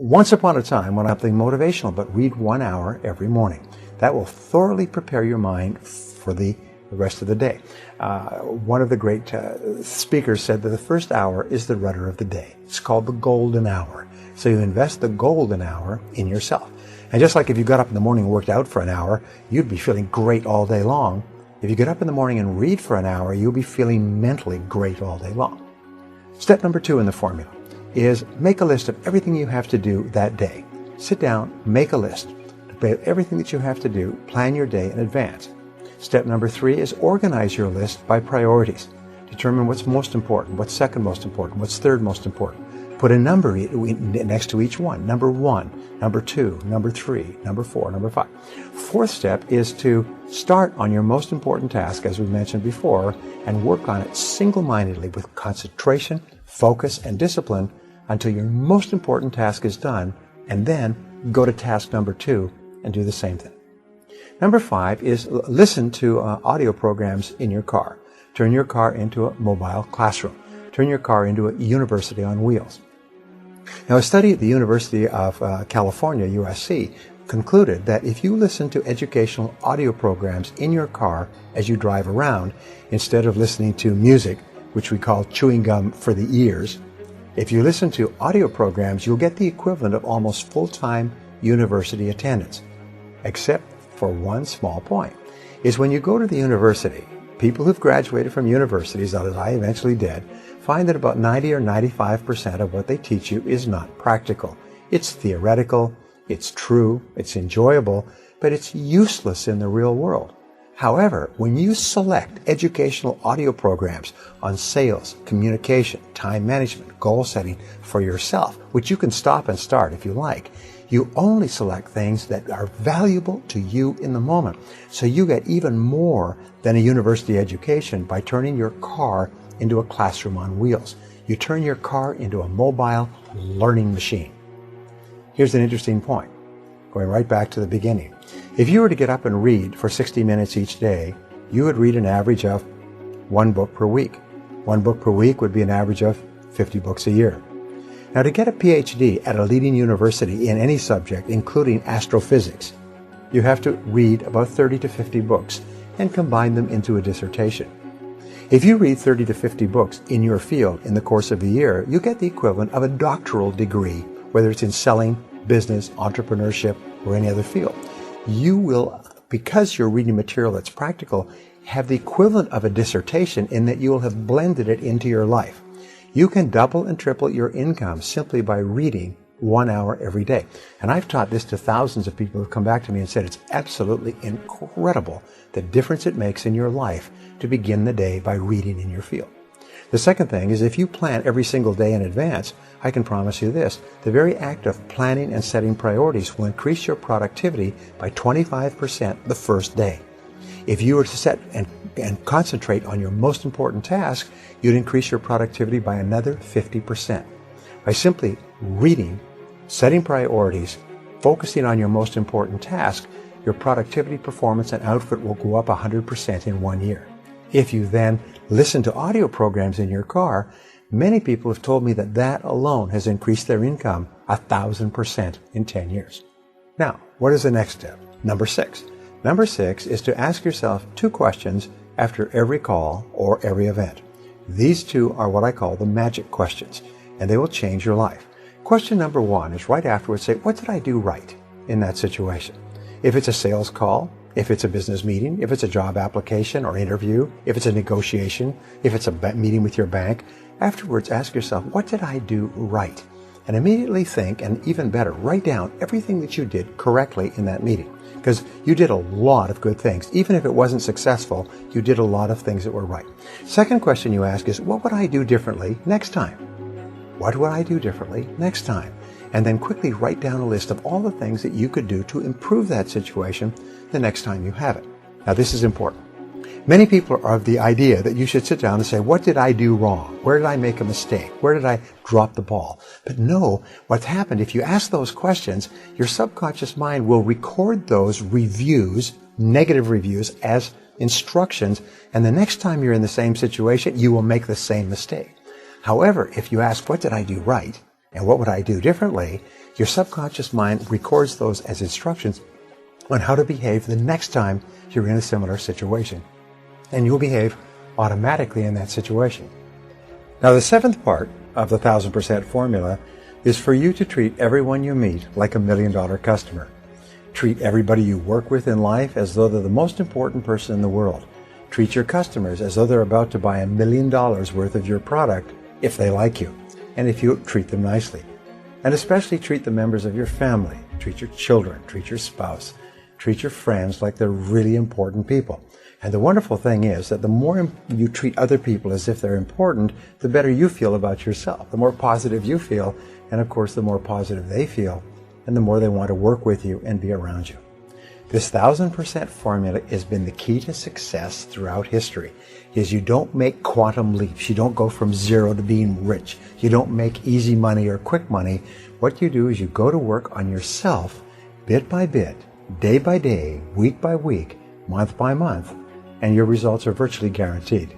Once upon a time, when something motivational, but read 1 hour every morning. That will thoroughly prepare your mind for the rest of the day. One of the great speakers said that the first hour is the rudder of the day. It's called the golden hour. So you invest the golden hour in yourself. And just like if you got up in the morning and worked out for an hour, you'd be feeling great all day long. If you get up in the morning and read for an hour, you'll be feeling mentally great all day long. Step number 2 in the formula is make a list of everything you have to do that day. Sit down, make a list of everything that you have to do, plan your day in advance. Step number 3 is organize your list by priorities. Determine what's most important, what's second most important, what's third most important. Put a number next to each one. Number 1, number 2, number 3, number 4, number 5. Fourth step is to start on your most important task, as we mentioned before, and work on it single-mindedly with concentration, focus, and discipline until your most important task is done, and then go to task number 2 and do the same thing. Number 5 is listen to audio programs in your car. Turn your car into a mobile classroom. Turn your car into a university on wheels. Now, a study at the University of California, USC, concluded that if you listen to educational audio programs in your car as you drive around, instead of listening to music, which we call chewing gum for the ears, if you listen to audio programs, you'll get the equivalent of almost full-time university attendance. Except for one small point, is when you go to the university, people who've graduated from universities, as I eventually did, find that about 90 or 95% of what they teach you is not practical. It's theoretical, it's true, it's enjoyable, but it's useless in the real world. However, when you select educational audio programs on sales, communication, time management, goal setting for yourself, which you can stop and start if you like, you only select things that are valuable to you in the moment. So you get even more than a university education by turning your car into a classroom on wheels. You turn your car into a mobile learning machine. Here's an interesting point, going right back to the beginning. If you were to get up and read for 60 minutes each day, you would read an average of 1 book per week. 1 book per week would be an average of 50 books a year. Now, to get a PhD at a leading university in any subject, including astrophysics, you have to read about 30 to 50 books and combine them into a dissertation. If you read 30 to 50 books in your field in the course of a year, you get the equivalent of a doctoral degree, whether it's in selling, business, entrepreneurship, or any other field. You will, because you're reading material that's practical, have the equivalent of a dissertation in that you will have blended it into your life. You can double and triple your income simply by reading 1 hour every day. And I've taught this to thousands of people who have come back to me and said it's absolutely incredible the difference it makes in your life to begin the day by reading in your field. The second thing is if you plan every single day in advance, I can promise you this, the very act of planning and setting priorities will increase your productivity by 25% the first day. If you were to set and concentrate on your most important task, you'd increase your productivity by another 50%. By simply reading, setting priorities, focusing on your most important task, your productivity, performance, and output will go up 100% in 1 year. If you then listen to audio programs in your car, many people have told me that that alone has increased their income 1,000% in 10 years. Now, what is the next step? Number 6. Number 6 is to ask yourself 2 questions after every call or every event. These 2 are what I call the magic questions, and they will change your life. Question number 1 is right afterwards, say, what did I do right in that situation? If it's a sales call, if it's a business meeting, if it's a job application or interview, if it's a negotiation, if it's a meeting with your bank, afterwards ask yourself, what did I do right? And immediately think, and even better, write down everything that you did correctly in that meeting. Because you did a lot of good things. Even if it wasn't successful, you did a lot of things that were right. Second question you ask is, what would I do differently next time? What would I do differently next time? And then quickly write down a list of all the things that you could do to improve that situation the next time you have it. Now, this is important. Many people are of the idea that you should sit down and say, what did I do wrong? Where did I make a mistake? Where did I drop the ball? But no, what's happened, if you ask those questions, your subconscious mind will record those reviews, negative reviews, as instructions, and the next time you're in the same situation, you will make the same mistake. However, if you ask, what did I do right? And what would I do differently? Your subconscious mind records those as instructions on how to behave the next time you're in a similar situation. And you'll behave automatically in that situation. Now, the seventh part of the 1000% formula is for you to treat everyone you meet like $1 million customer. Treat everybody you work with in life as though they're the most important person in the world. Treat your customers as though they're about to buy $1 million worth of your product if they like you, and if you treat them nicely. And especially treat the members of your family. Treat your children, treat your spouse, treat your friends like they're really important people. And the wonderful thing is that the more you treat other people as if they're important, the better you feel about yourself. The more positive you feel, and of course the more positive they feel, and the more they want to work with you and be around you. This 1000% formula has been the key to success throughout history. Is you don't make quantum leaps. You don't go from zero to being rich. You don't make easy money or quick money. What you do is you go to work on yourself bit by bit, day by day, week by week, month by month, and your results are virtually guaranteed.